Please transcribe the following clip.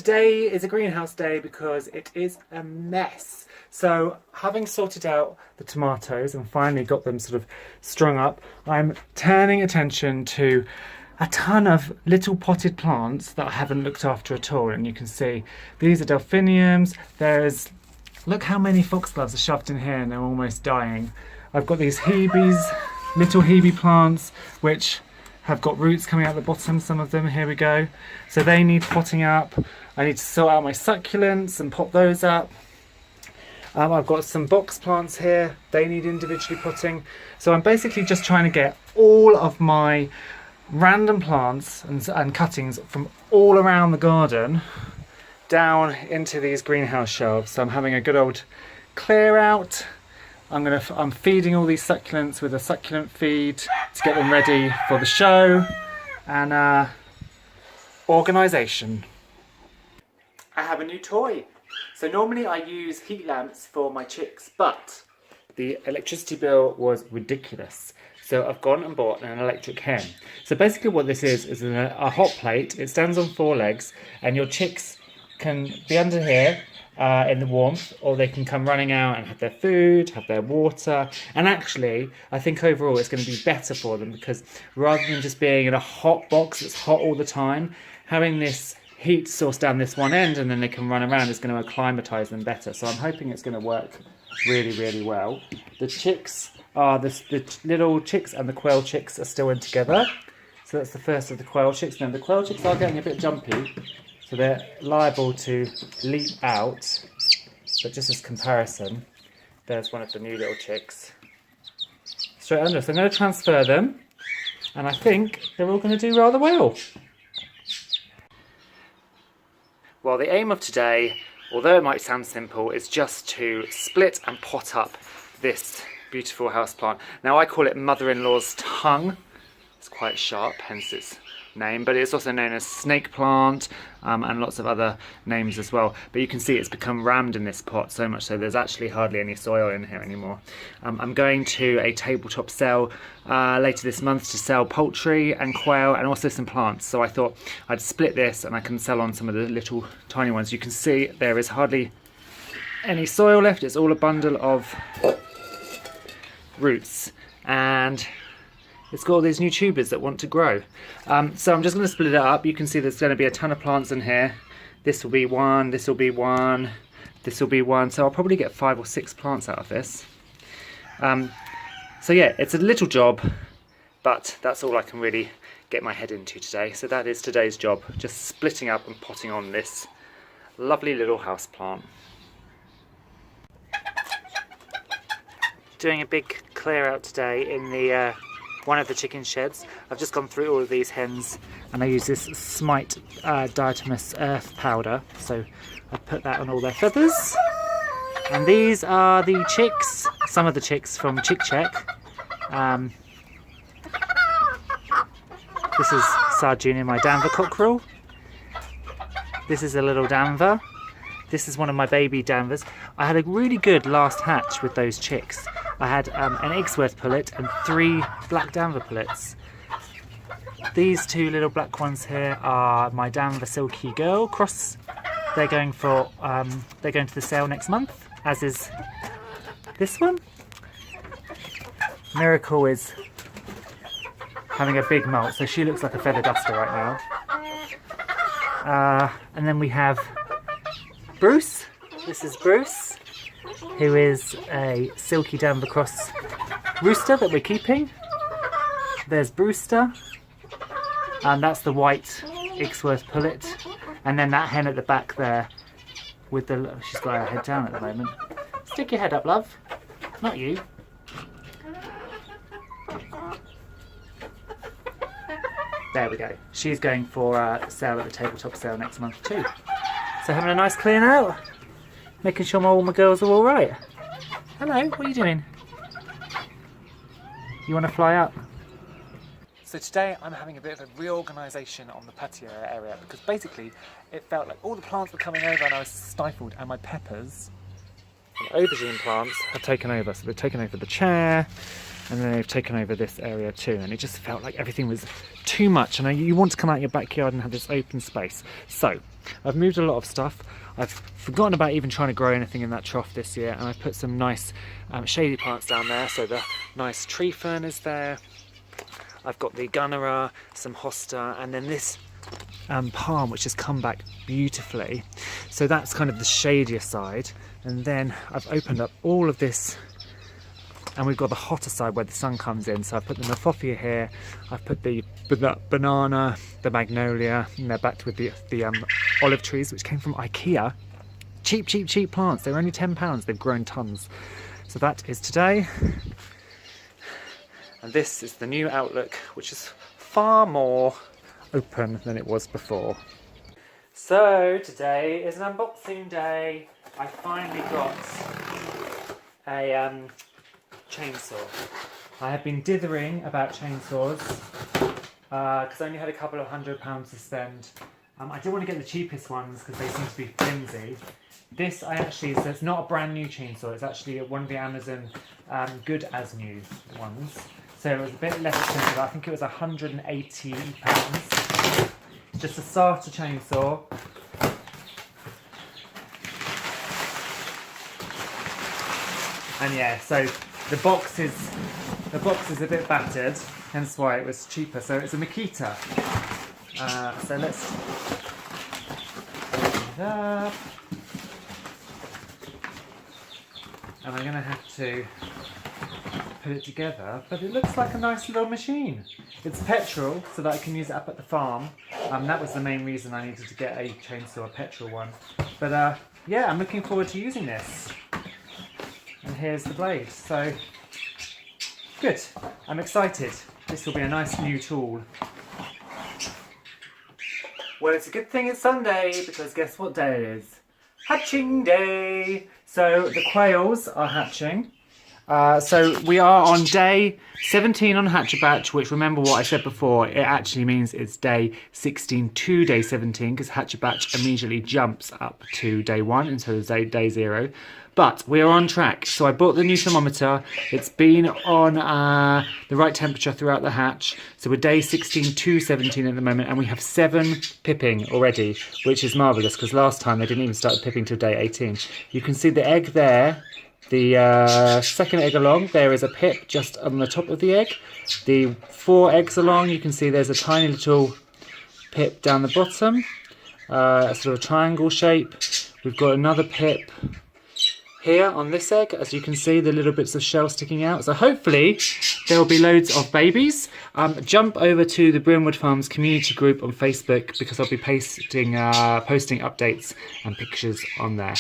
today is a greenhouse day because it is a mess. So having sorted out the tomatoes and finally got them sort of strung up, I'm turning attention to a ton of little potted plants that I haven't looked after at all. And you can see these are delphiniums. Look how many foxgloves are shoved in here and they're almost dying. I've got these hebes, little hebe plants, which have got roots coming out the bottom, some of them, here we go. So they need potting up. I need to sort out my succulents and pot those up. I've got some box plants here, they need individually potting. So I'm basically just trying to get all of my random plants and cuttings from all around the garden down into these greenhouse shelves. So I'm having a good old clear out. I'm feeding all these succulents with a succulent feed to get them ready for the show, and organisation. I have a new toy. So normally I use heat lamps for my chicks, but the electricity bill was ridiculous. So I've gone and bought an electric hen. So basically what this is a hot plate. It stands on 4 legs and your chicks can be under here in the warmth, or they can come running out and have their food, have their water. And actually, I think overall it's going to be better for them, because rather than just being in a hot box that's hot all the time, having this heat source down this one end and then they can run around is going to acclimatise them better. So I'm hoping it's going to work really, really well. The chicks are the little chicks and the quail chicks are still in together. So that's the first of the quail chicks. Now the quail chicks are getting a bit jumpy, so they're liable to leap out, but just as comparison, there's one of the new little chicks straight under. So I'm going to transfer them, and I think they're all going to do rather well. Well, the aim of today, although it might sound simple, is just to split and pot up this beautiful houseplant. Now I call it mother-in-law's tongue. It's quite sharp, hence its name, but it's also known as snake plant and lots of other names as well. But you can see it's become rammed in this pot so much so there's actually hardly any soil in here anymore. I'm going to a tabletop sale later this month to sell poultry and quail and also some plants. So I thought I'd split this and I can sell on some of the little tiny ones. You can see there is hardly any soil left. It's all a bundle of roots, and it's got all these new tubers that want to grow. So I'm just going to split it up. You can see there's going to be a ton of plants in here. This will be one, this will be one, this will be one. So I'll probably get 5 or 6 plants out of this. So yeah, it's a little job, but that's all I can really get my head into today. So that is today's job, just splitting up and potting on this lovely little house plant. Doing a big clear out today in the one of the chicken sheds. I've just gone through all of these hens and I use this Smite diatomaceous earth powder, so I put that on all their feathers. And these are the chicks, some of the chicks from Chick Check. This is Sard Junior, my Danver cockerel. This is a little Danver. This is one of my baby Danvers. I had a really good last hatch with those chicks. I had an Eggsworth pullet and 3 black Danver pullets. These 2 little black ones here are my Danver Silky Girl cross. They're going to the sale next month, as is this one. Miracle is having a big molt, so she looks like a feather duster right now. And then we have Bruce. This is Bruce, who is a Silky Danver cross rooster that we're keeping. There's Brewster, and that's the white Eggsworth pullet. And then that hen at the back there, with the, she's got her head down at the moment. Stick your head up, love. Not you. There we go. She's going for a sale at the tabletop sale next month too. So having a nice clean out, making sure all my girls are all right. Hello, what are you doing? You want to fly up? So today I'm having a bit of a reorganisation on the patio area, because basically it felt like all the plants were coming over and I was stifled, and my peppers and aubergine plants have taken over. So they've taken over the chair and then they've taken over this area too, and it just felt like everything was too much, and you want to come out your backyard and have this open space. So I've moved a lot of stuff. I've forgotten about even trying to grow anything in that trough this year, and I've put some nice shady plants down there. So the nice tree fern is there. I've got the gunnera, some hosta, and then this palm, which has come back beautifully. So that's kind of the shadier side. And then I've opened up all of this, and we've got the hotter side where the sun comes in. So I've put the Nephophia here, I've put the banana, the magnolia, and they're backed with the olive trees, which came from IKEA. Cheap plants. They're only £10. They've grown tons. So that is today. And this is the new outlook, which is far more open than it was before. So today is an unboxing day. I finally got a chainsaw. I have been dithering about chainsaws because I only had a couple of £100 to spend. I did want to get the cheapest ones because they seem to be flimsy. This so it's not a brand new chainsaw, it's actually one of the Amazon good as new ones. So it was a bit less expensive. I think it was £180. Just a starter chainsaw. And yeah, so the box is a bit battered, hence why it was cheaper. So it's a Makita. So let's open it up. And I'm going to have to put it together, but it looks like a nice little machine. It's petrol, so that I can use it up at the farm. That was the main reason I needed to get a chainsaw, a petrol one. But yeah, I'm looking forward to using this. And here's the blade, so good. I'm excited. This will be a nice new tool. Well, it's a good thing it's Sunday, because guess what day it is? Hatching day! So the quails are hatching. So we are on day 17 on Hatch a Batch, which, remember what I said before, it actually means it's day 16 to day 17, because Hatch a Batch immediately jumps up to day 1 until day 0. But we are on track. So I bought the new thermometer. It's been on the right temperature throughout the hatch. So we're day 16 to 17 at the moment, and we have 7 pipping already, which is marvellous, because last time they didn't even start pipping till day 18. You can see the egg there. The second egg along, there is a pip just on the top of the egg. The 4 eggs along, you can see there's a tiny little pip down the bottom, a sort of triangle shape. We've got another pip here on this egg, as you can see, the little bits of shell sticking out. So hopefully there will be loads of babies. Jump over to the Brimwood Farm's community group on Facebook, because I'll be posting updates and pictures on there.